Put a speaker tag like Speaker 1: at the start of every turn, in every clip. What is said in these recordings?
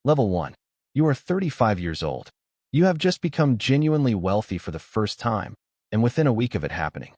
Speaker 1: Level 1. You are 35 years old. You have just become genuinely wealthy for the first time, and within a week of it happening,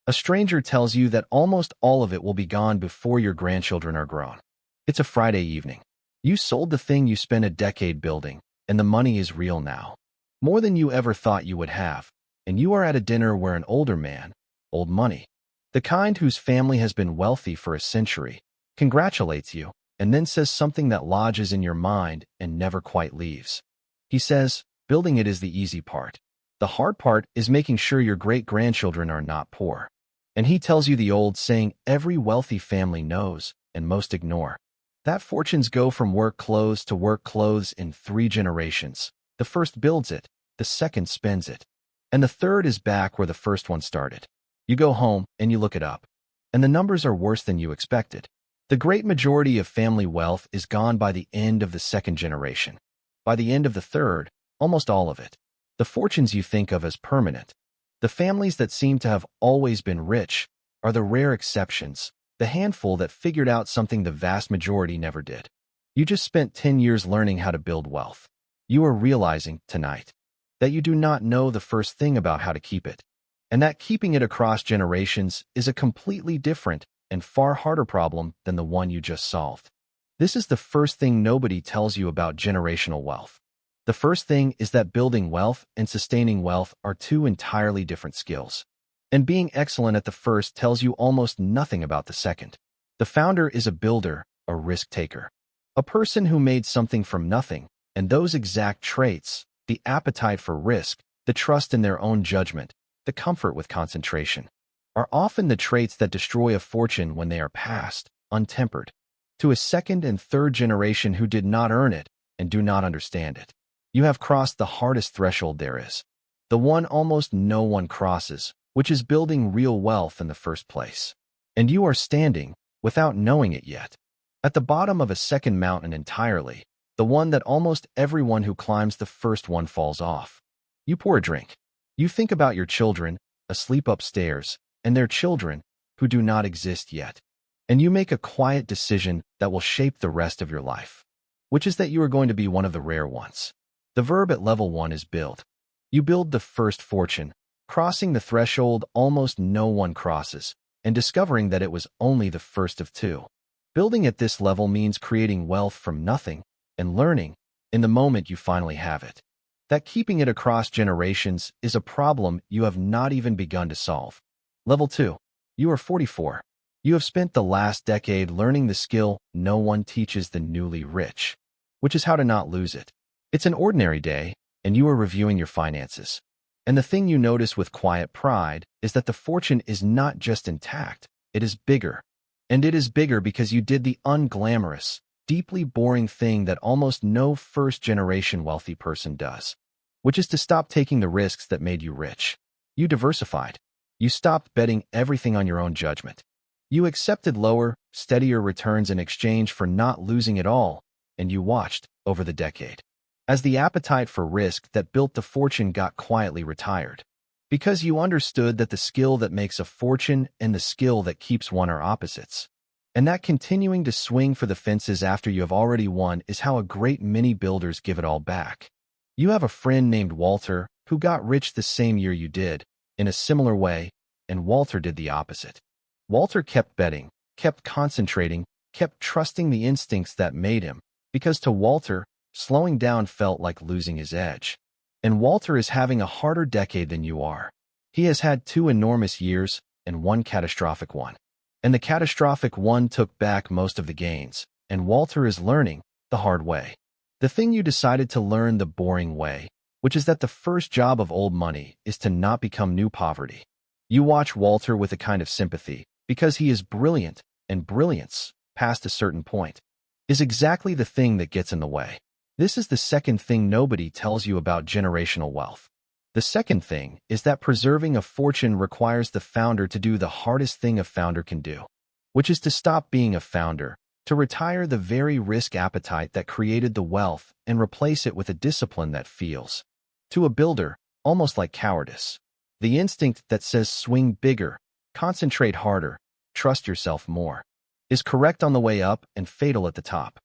Speaker 1: a stranger tells you that almost all of it will be gone before your grandchildren are grown. It's a Friday evening. You sold the thing you spent a decade building, and the money is real now. More than you ever thought you would have, and you are at a dinner where an older man, old money, the kind whose family has been wealthy for a century, congratulates you, and then says something that lodges in your mind and never quite leaves. He says, building it is the easy part. The hard part is making sure your great-grandchildren are not poor. And he tells you the old saying every wealthy family knows and most ignore. That fortunes go from work clothes to work clothes in 3 generations. The first builds it, the second spends it, and the third is back where the first one started. You go home and you look it up, and the numbers are worse than you expected. The great majority of family wealth is gone by the end of the second generation. By the end of the third, almost all of it. The fortunes you think of as permanent, the families that seem to have always been rich, are the rare exceptions, the handful that figured out something the vast majority never did. You just spent 10 years learning how to build wealth. You are realizing, tonight, that you do not know the first thing about how to keep it, and that keeping it across generations is a completely different and far harder problem than the one you just solved. This is the first thing nobody tells you about generational wealth. The first thing is that building wealth and sustaining wealth are 2 entirely different skills. And being excellent at the first tells you almost nothing about the second. The founder is a builder, a risk-taker. A person who made something from nothing, and those exact traits, the appetite for risk, the trust in their own judgment, the comfort with concentration, are often the traits that destroy a fortune when they are passed, untempered, to a second and third generation who did not earn it and do not understand it. You have crossed the hardest threshold there is, the one almost no one crosses, which is building real wealth in the first place. And you are standing, without knowing it yet, at the bottom of a second mountain entirely, the one that almost everyone who climbs the first one falls off. You pour a drink. You think about your children, asleep upstairs, and their children, who do not exist yet. And you make a quiet decision that will shape the rest of your life, which is that you are going to be one of the rare ones. The verb at level 1 is build. You build the first fortune, crossing the threshold almost no one crosses, and discovering that it was only the first of 2. Building at this level means creating wealth from nothing, and learning, in the moment you finally have it, that keeping it across generations is a problem you have not even begun to solve. Level 2. You are 44. You have spent the last decade learning the skill no one teaches the newly rich, which is how to not lose it. It's an ordinary day, and you are reviewing your finances. And the thing you notice with quiet pride is that the fortune is not just intact, it is bigger. And it is bigger because you did the unglamorous, deeply boring thing that almost no first-generation wealthy person does, which is to stop taking the risks that made you rich. You diversified. You stopped betting everything on your own judgment. You accepted lower, steadier returns in exchange for not losing it all, and you watched, over the decade, as the appetite for risk that built the fortune got quietly retired. Because you understood that the skill that makes a fortune and the skill that keeps one are opposites. And that continuing to swing for the fences after you have already won is how a great many builders give it all back. You have a friend named Walter who got rich the same year you did, in a similar way, and Walter did the opposite. Walter kept betting, kept concentrating, kept trusting the instincts that made him, because to Walter, slowing down felt like losing his edge. And Walter is having a harder decade than you are. He has had 2 enormous years and 1 catastrophic one. And the catastrophic one took back most of the gains, and Walter is learning the hard way. The thing you decided to learn the boring way, which is that the first job of old money is to not become new poverty. You watch Walter with a kind of sympathy, because he is brilliant, and brilliance, past a certain point, is exactly the thing that gets in the way. This is the second thing nobody tells you about generational wealth. The second thing is that preserving a fortune requires the founder to do the hardest thing a founder can do, which is to stop being a founder, to retire the very risk appetite that created the wealth and replace it with a discipline that feels, to a builder, almost like cowardice. The instinct that says swing bigger, concentrate harder, trust yourself more, is correct on the way up and fatal at the top.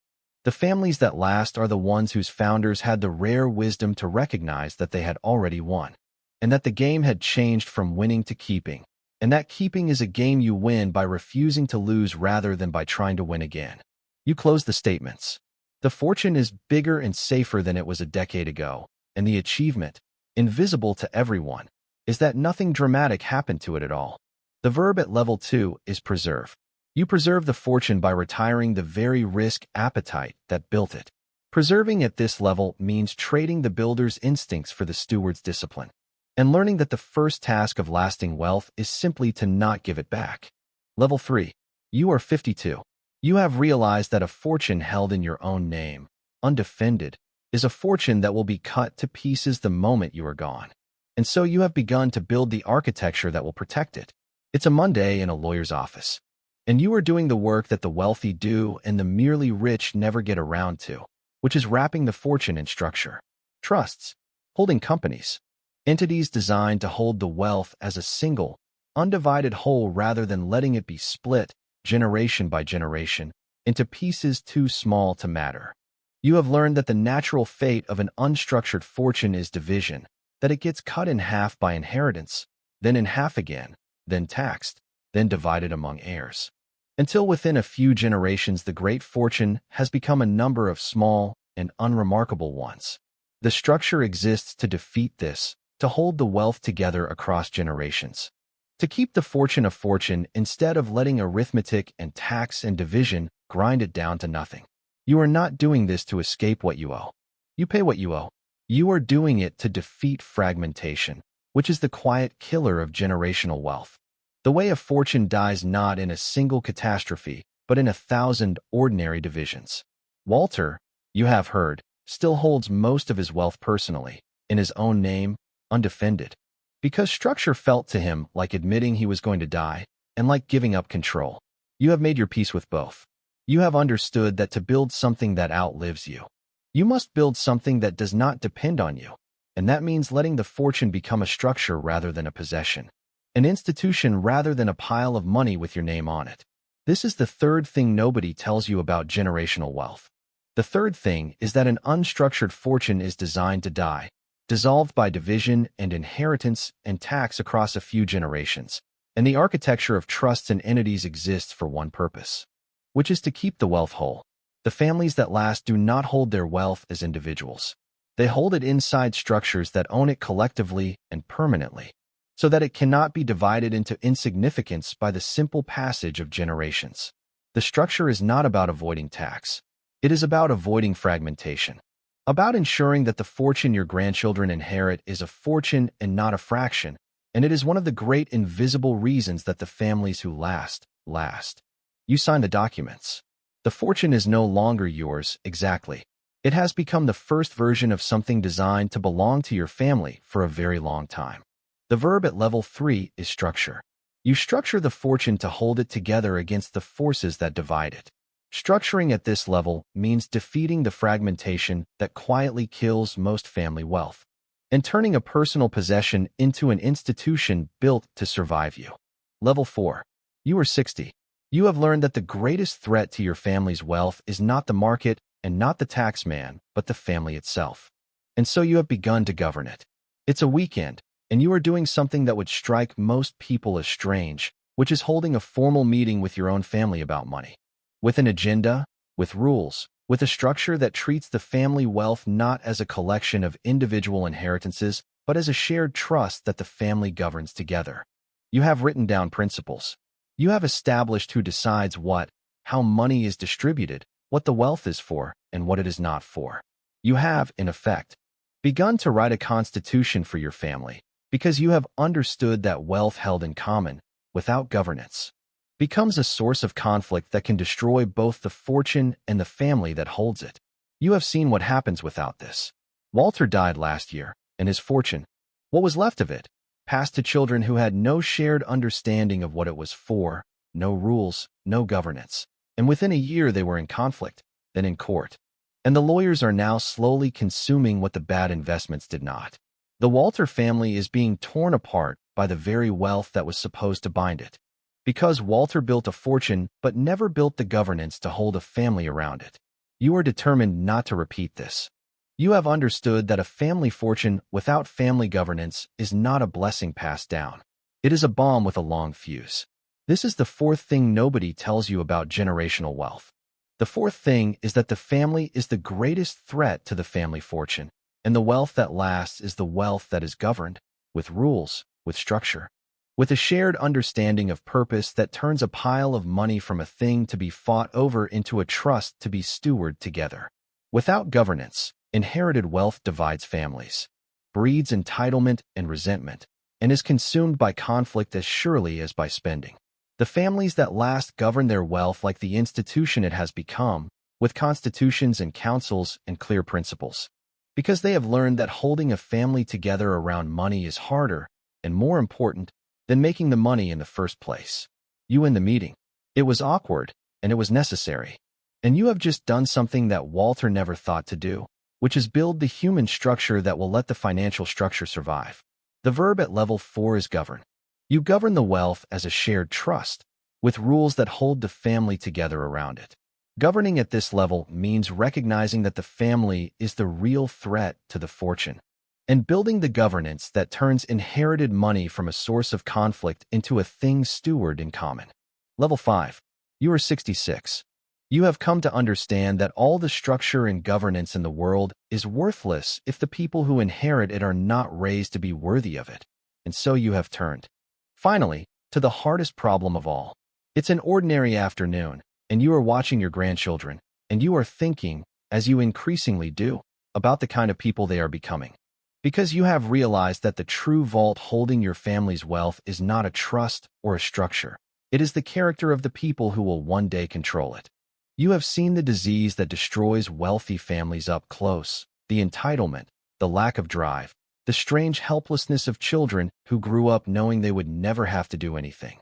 Speaker 1: The families that last are the ones whose founders had the rare wisdom to recognize that they had already won, and that the game had changed from winning to keeping, and that keeping is a game you win by refusing to lose rather than by trying to win again. You close the statements. The fortune is bigger and safer than it was a decade ago, and the achievement, invisible to everyone, is that nothing dramatic happened to it at all. The verb at level 2 is preserve. You preserve the fortune by retiring the very risk appetite that built it. Preserving at this level means trading the builder's instincts for the steward's discipline, and learning that the first task of lasting wealth is simply to not give it back. Level 3. You are 52. You have realized that a fortune held in your own name, undefended, is a fortune that will be cut to pieces the moment you are gone. And so you have begun to build the architecture that will protect it. It's a Monday in a lawyer's office, and you are doing the work that the wealthy do and the merely rich never get around to, which is wrapping the fortune in structure. Trusts, holding companies, entities designed to hold the wealth as a single, undivided whole rather than letting it be split, generation by generation, into pieces too small to matter. You have learned that the natural fate of an unstructured fortune is division, that it gets cut in half by inheritance, then in half again, then taxed, then divided among heirs, until within a few generations the great fortune has become a number of small and unremarkable ones. The structure exists to defeat this, to hold the wealth together across generations, to keep the fortune a fortune instead of letting arithmetic and tax and division grind it down to nothing. You are not doing this to escape what you owe. You pay what you owe. You are doing it to defeat fragmentation, which is the quiet killer of generational wealth. The way of fortune dies not in a single catastrophe, but in 1,000 ordinary divisions. Walter, you have heard, still holds most of his wealth personally, in his own name, undefended, because structure felt to him like admitting he was going to die, and like giving up control. You have made your peace with both. You have understood that to build something that outlives you, you must build something that does not depend on you, and that means letting the fortune become a structure rather than a possession, an institution rather than a pile of money with your name on it. This is the third thing nobody tells you about generational wealth. The third thing is that an unstructured fortune is designed to die, dissolved by division and inheritance and tax across a few generations, and the architecture of trusts and entities exists for one purpose, which is to keep the wealth whole. The families that last do not hold their wealth as individuals. They hold it inside structures that own it collectively and permanently, so that it cannot be divided into insignificance by the simple passage of generations. The structure is not about avoiding tax. It is about avoiding fragmentation, about ensuring that the fortune your grandchildren inherit is a fortune and not a fraction, and it is one of the great invisible reasons that the families who last. You sign the documents. The fortune is no longer yours exactly. It has become the first version of something designed to belong to your family for a very long time. The verb at level 3 is structure. You structure the fortune to hold it together against the forces that divide it. Structuring at this level means defeating the fragmentation that quietly kills most family wealth, and turning a personal possession into an institution built to survive you. Level 4. You are 60. You have learned that the greatest threat to your family's wealth is not the market and not the tax man, but the family itself. And so you have begun to govern it. It's a weekend, and you are doing something that would strike most people as strange, which is holding a formal meeting with your own family about money. With an agenda, with rules, with a structure that treats the family wealth not as a collection of individual inheritances, but as a shared trust that the family governs together. You have written down principles. You have established who decides what, how money is distributed, what the wealth is for, and what it is not for. You have, in effect, begun to write a constitution for your family, because you have understood that wealth held in common, without governance, becomes a source of conflict that can destroy both the fortune and the family that holds it. You have seen what happens without this. Walter died last year, and his fortune, what was left of it, passed to children who had no shared understanding of what it was for, no rules, no governance. And within a year they were in conflict, then in court. And the lawyers are now slowly consuming what the bad investments did not. The Walter family is being torn apart by the very wealth that was supposed to bind it, because Walter built a fortune but never built the governance to hold a family around it. You are determined not to repeat this. You have understood that a family fortune without family governance is not a blessing passed down. It is a bomb with a long fuse. This is the fourth thing nobody tells you about generational wealth. The fourth thing is that the family is the greatest threat to the family fortune, and the wealth that lasts is the wealth that is governed, with rules, with structure, with a shared understanding of purpose that turns a pile of money from a thing to be fought over into a trust to be stewarded together. Without governance, inherited wealth divides families, breeds entitlement and resentment, and is consumed by conflict as surely as by spending. The families that last govern their wealth like the institution it has become, with constitutions and councils and clear principles. Because they have learned that holding a family together around money is harder, and more important, than making the money in the first place. You in the meeting. It was awkward, and it was necessary. And you have just done something that Walter never thought to do, which is build the human structure that will let the financial structure survive. The verb at level 4 is govern. You govern the wealth as a shared trust, with rules that hold the family together around it. Governing at this level means recognizing that the family is the real threat to the fortune, and building the governance that turns inherited money from a source of conflict into a thing stewarded in common. Level 5. You are 66. You have come to understand that all the structure and governance in the world is worthless if the people who inherit it are not raised to be worthy of it, and so you have turned, finally, to the hardest problem of all. It's an ordinary afternoon, and you are watching your grandchildren, and you are thinking, as you increasingly do, about the kind of people they are becoming. Because you have realized that the true vault holding your family's wealth is not a trust or a structure. It is the character of the people who will one day control it. You have seen the disease that destroys wealthy families up close, the entitlement, the lack of drive, the strange helplessness of children who grew up knowing they would never have to do anything.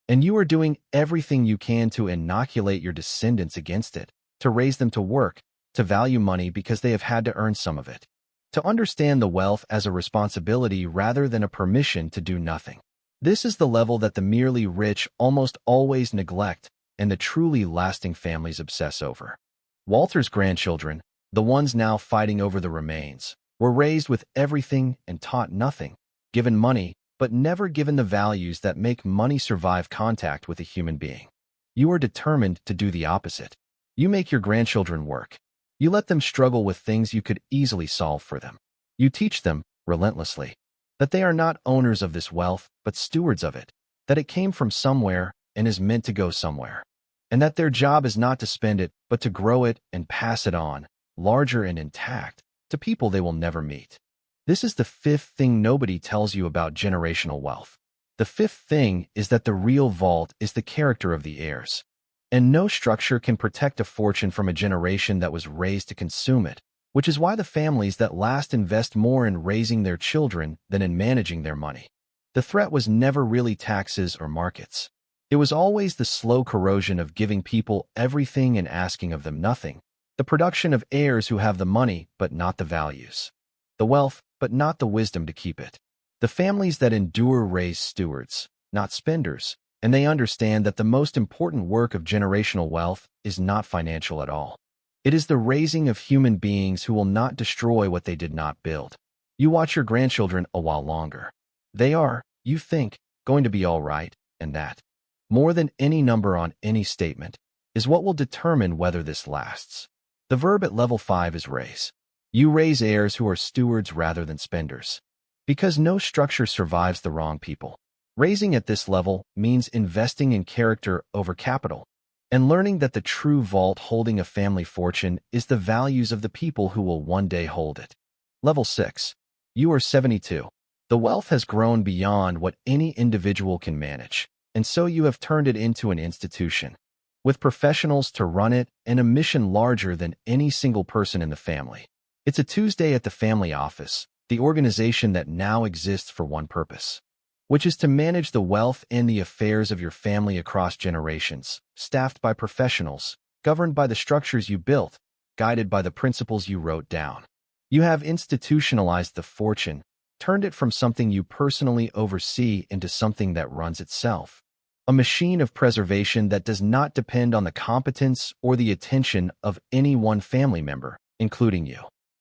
Speaker 1: And you are doing everything you can to inoculate your descendants against it, to raise them to work, to value money because they have had to earn some of it, to understand the wealth as a responsibility rather than a permission to do nothing. This is the level that the merely rich almost always neglect and the truly lasting families obsess over. Walter's grandchildren, the ones now fighting over the remains, were raised with everything and taught nothing, given money, but never given the values that make money survive contact with a human being. You are determined to do the opposite. You make your grandchildren work. You let them struggle with things you could easily solve for them. You teach them, relentlessly, that they are not owners of this wealth, but stewards of it, that it came from somewhere and is meant to go somewhere, and that their job is not to spend it, but to grow it and pass it on, larger and intact, to people they will never meet. This is the fifth thing nobody tells you about generational wealth. The fifth thing is that the real vault is the character of the heirs. And no structure can protect a fortune from a generation that was raised to consume it, which is why the families that last invest more in raising their children than in managing their money. The threat was never really taxes or markets. It was always the slow corrosion of giving people everything and asking of them nothing, the production of heirs who have the money but not the values, the wealth but not the wisdom to keep it. The families that endure raise stewards, not spenders, and they understand that the most important work of generational wealth is not financial at all. It is the raising of human beings who will not destroy what they did not build. You watch your grandchildren a while longer. They are, you think, going to be all right, and that, more than any number on any statement, is what will determine whether this lasts. The verb at level 5 is raise. You raise heirs who are stewards rather than spenders. Because no structure survives the wrong people. Raising at this level means investing in character over capital, and learning that the true vault holding a family fortune is the values of the people who will one day hold it. Level 6. You are 72. The wealth has grown beyond what any individual can manage, and so you have turned it into an institution, with professionals to run it and a mission larger than any single person in the family. It's a Tuesday at the family office, the organization that now exists for one purpose, which is to manage the wealth and the affairs of your family across generations, staffed by professionals, governed by the structures you built, guided by the principles you wrote down. You have institutionalized the fortune, turned it from something you personally oversee into something that runs itself. A machine of preservation that does not depend on the competence or the attention of any one family member, including you.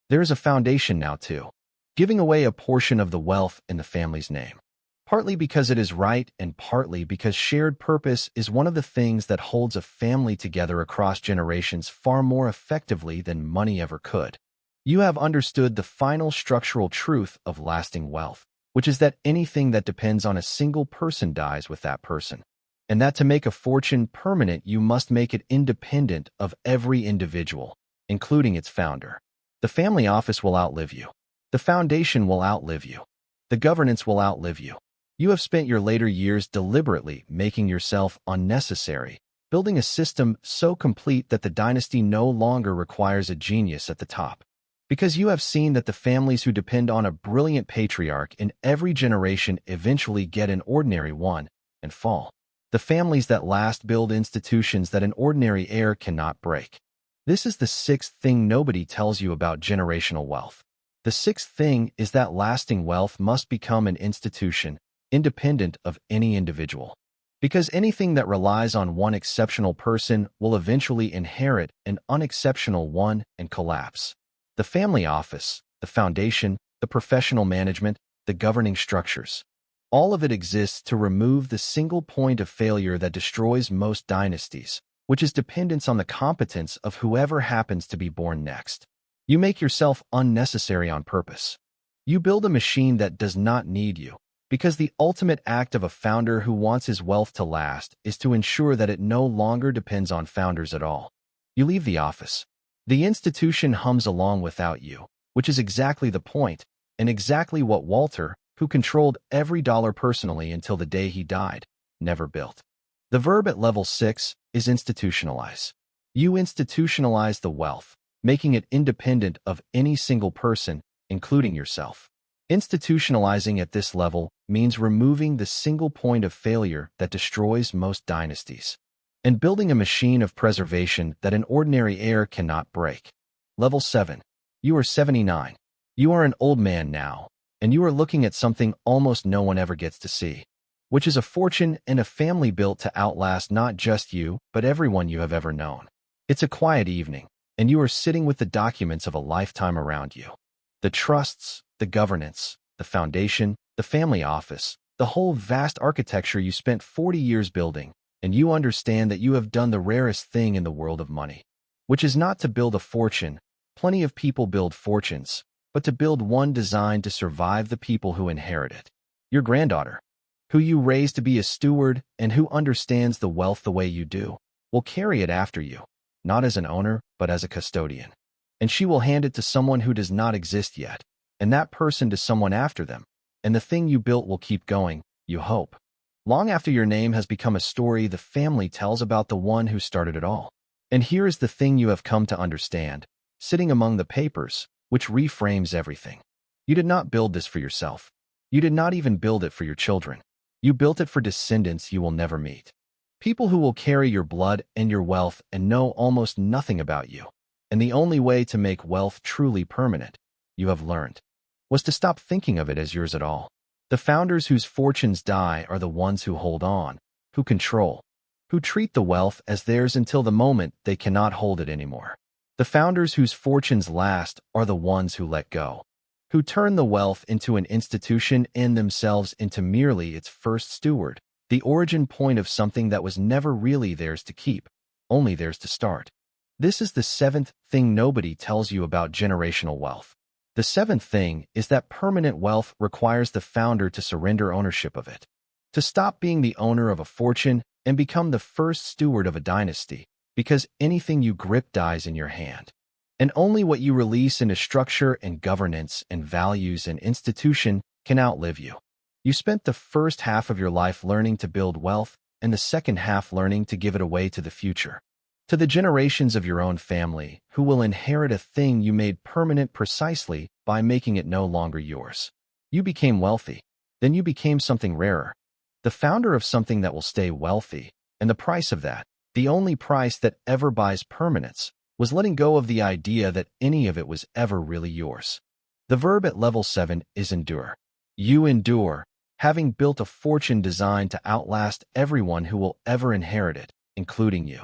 Speaker 1: There is a foundation now too, giving away a portion of the wealth in the family's name. Partly because it is right and partly because shared purpose is one of the things that holds a family together across generations far more effectively than money ever could. You have understood the final structural truth of lasting wealth, which is that anything that depends on a single person dies with that person. And that to make a fortune permanent, you must make it independent of every individual, including its founder. The family office will outlive you. The foundation will outlive you. The governance will outlive you. You have spent your later years deliberately making yourself unnecessary, building a system so complete that the dynasty no longer requires a genius at the top. Because you have seen that the families who depend on a brilliant patriarch in every generation eventually get an ordinary one and fall. The families that last build institutions that an ordinary heir cannot break. This is the sixth thing nobody tells you about generational wealth. The sixth thing is that lasting wealth must become an institution, independent of any individual. Because anything that relies on one exceptional person will eventually inherit an unexceptional one and collapse. The family office, the foundation, the professional management, the governing structures. All of it exists to remove the single point of failure that destroys most dynasties, which is dependence on the competence of whoever happens to be born next. You make yourself unnecessary on purpose. You build a machine that does not need you, because the ultimate act of a founder who wants his wealth to last is to ensure that it no longer depends on founders at all. You leave the office. The institution hums along without you, which is exactly the point, and exactly what Walter, who controlled every dollar personally until the day he died, never built. The verb at level 6 is institutionalize. You institutionalize the wealth, making it independent of any single person, including yourself. Institutionalizing at this level means removing the single point of failure that destroys most dynasties, and building a machine of preservation that an ordinary heir cannot break. Level 7. You are 79. You are an old man now, and you are looking at something almost no one ever gets to see, which is a fortune and a family built to outlast not just you, but everyone you have ever known. It's a quiet evening, and you are sitting with the documents of a lifetime around you. The trusts, the governance, the foundation, the family office, the whole vast architecture you spent 40 years building, and you understand that you have done the rarest thing in the world of money, which is not to build a fortune. Plenty of people build fortunes, but to build one designed to survive the people who inherit it. Your granddaughter, who you raised to be a steward and who understands the wealth the way you do, will carry it after you, not as an owner, but as a custodian. And she will hand it to someone who does not exist yet, and that person to someone after them, and the thing you built will keep going, you hope. Long after your name has become a story the family tells about the one who started it all. And here is the thing you have come to understand, sitting among the papers, which reframes everything. You did not build this for yourself. You did not even build it for your children. You built it for descendants you will never meet. People who will carry your blood and your wealth and know almost nothing about you. And the only way to make wealth truly permanent, you have learned, was to stop thinking of it as yours at all. The founders whose fortunes die are the ones who hold on, who control, who treat the wealth as theirs until the moment they cannot hold it anymore. The founders whose fortunes last are the ones who let go, who turn the wealth into an institution and themselves into merely its first steward, the origin point of something that was never really theirs to keep, only theirs to start. This is the seventh thing nobody tells you about generational wealth. The seventh thing is that permanent wealth requires the founder to surrender ownership of it, to stop being the owner of a fortune and become the first steward of a dynasty, because anything you grip dies in your hand. And only what you release into structure and governance and values and institution can outlive you. You spent the first half of your life learning to build wealth and the second half learning to give it away to the future, to the generations of your own family who will inherit a thing you made permanent precisely by making it no longer yours. You became wealthy. Then you became something rarer, the founder of something that will stay wealthy, and the price of that, the only price that ever buys permanence, was letting go of the idea that any of it was ever really yours. The verb at level 7 is endure. You endure, having built a fortune designed to outlast everyone who will ever inherit it, including you.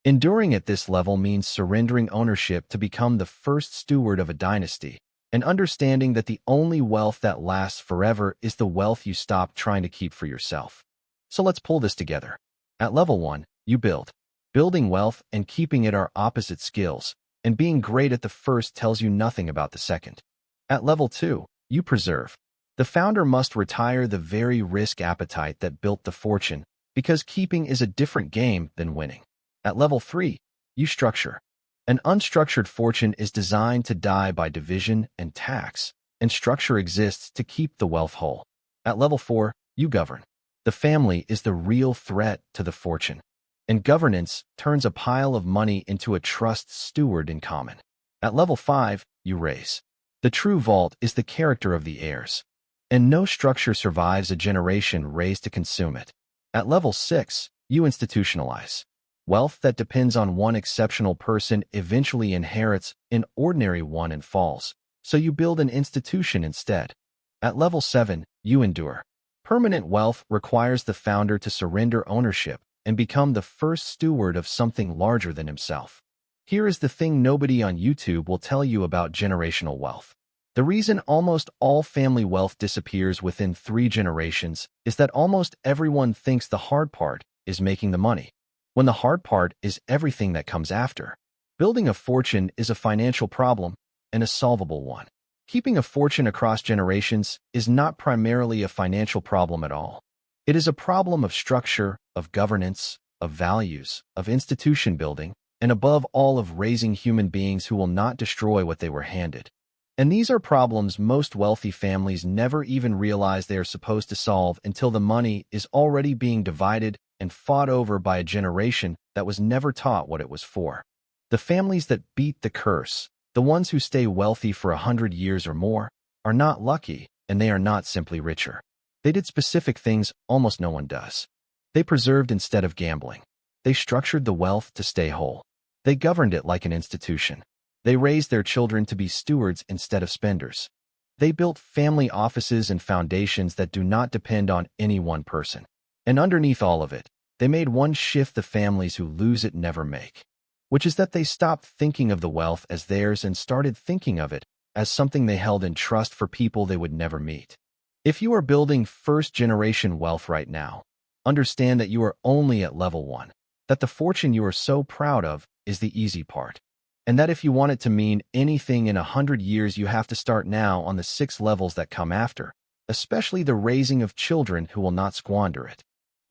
Speaker 1: Enduring at this level means surrendering ownership to become the first steward of a dynasty, and understanding that the only wealth that lasts forever is the wealth you stop trying to keep for yourself. So let's pull this together. At level 1, you build. Building wealth and keeping it are opposite skills, and being great at the first tells you nothing about the second. At level 2, you preserve. The founder must retire the very risk appetite that built the fortune, because keeping is a different game than winning. At level 3, you structure. An unstructured fortune is designed to die by division and tax, and structure exists to keep the wealth whole. At level 4, you govern. The family is the real threat to the fortune, and governance turns a pile of money into a trust steward in common. At level 5, you raise. The true vault is the character of the heirs, and no structure survives a generation raised to consume it. At level 6, you institutionalize. Wealth that depends on one exceptional person eventually inherits an ordinary one and falls, so you build an institution instead. At level 7, you endure. Permanent wealth requires the founder to surrender ownership and become the first steward of something larger than himself. Here is the thing nobody on YouTube will tell you about generational wealth. The reason almost all family wealth disappears within 3 generations is that almost everyone thinks the hard part is making the money, when the hard part is everything that comes after. Building a fortune is a financial problem, and a solvable one. Keeping a fortune across generations is not primarily a financial problem at all. It is a problem of structure, of governance, of values, of institution building, and above all of raising human beings who will not destroy what they were handed. And these are problems most wealthy families never even realize they are supposed to solve until the money is already being divided and fought over by a generation that was never taught what it was for. The families that beat the curse, the ones who stay wealthy for 100 years or more, are not lucky, and they are not simply richer. They did specific things almost no one does. They preserved instead of gambling. They structured the wealth to stay whole. They governed it like an institution. They raised their children to be stewards instead of spenders. They built family offices and foundations that do not depend on any one person. And underneath all of it, they made one shift the families who lose it never make, which is that they stopped thinking of the wealth as theirs and started thinking of it as something they held in trust for people they would never meet. If you are building first-generation wealth right now, understand that you are only at level 1, that the fortune you are so proud of is the easy part, and that if you want it to mean anything in 100 years, you have to start now on the 6 levels that come after, especially the raising of children who will not squander it.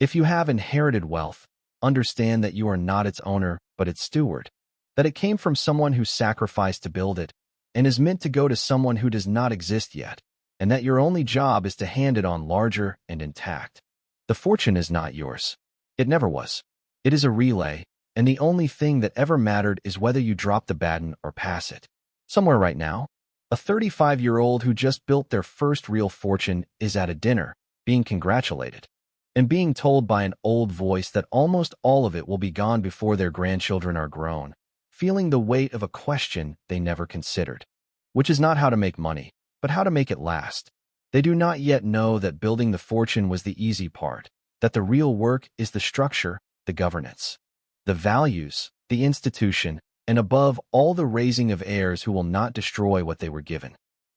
Speaker 1: If you have inherited wealth, understand that you are not its owner, but its steward, that it came from someone who sacrificed to build it, and is meant to go to someone who does not exist yet, and that your only job is to hand it on larger and intact. The fortune is not yours. It never was. It is a relay, and the only thing that ever mattered is whether you drop the baton or pass it. Somewhere right now, a 35-year-old who just built their first real fortune is at a dinner, being congratulated, and being told by an old voice that almost all of it will be gone before their grandchildren are grown, feeling the weight of a question they never considered, which is not how to make money, but how to make it last. They do not yet know that building the fortune was the easy part, that the real work is the structure, the governance, the values, the institution, and above all the raising of heirs who will not destroy what they were given.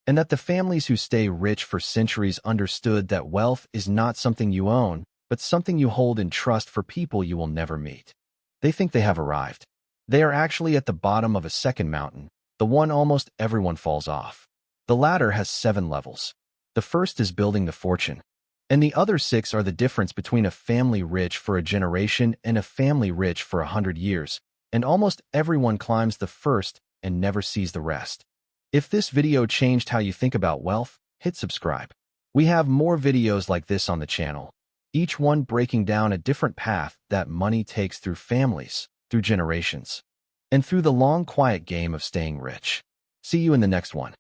Speaker 1: And that the families who stay rich for centuries understood that wealth is not something you own, but something you hold in trust for people you will never meet. They think they have arrived. They are actually at the bottom of a second mountain, the one almost everyone falls off. The ladder has 7 levels. The first is building the fortune, and the other 6 are the difference between a family rich for a generation and a family rich for 100 years, and almost everyone climbs the first and never sees the rest. If this video changed how you think about wealth, hit subscribe. We have more videos like this on the channel, each one breaking down a different path that money takes through families, through generations, and through the long quiet game of staying rich. See you in the next one.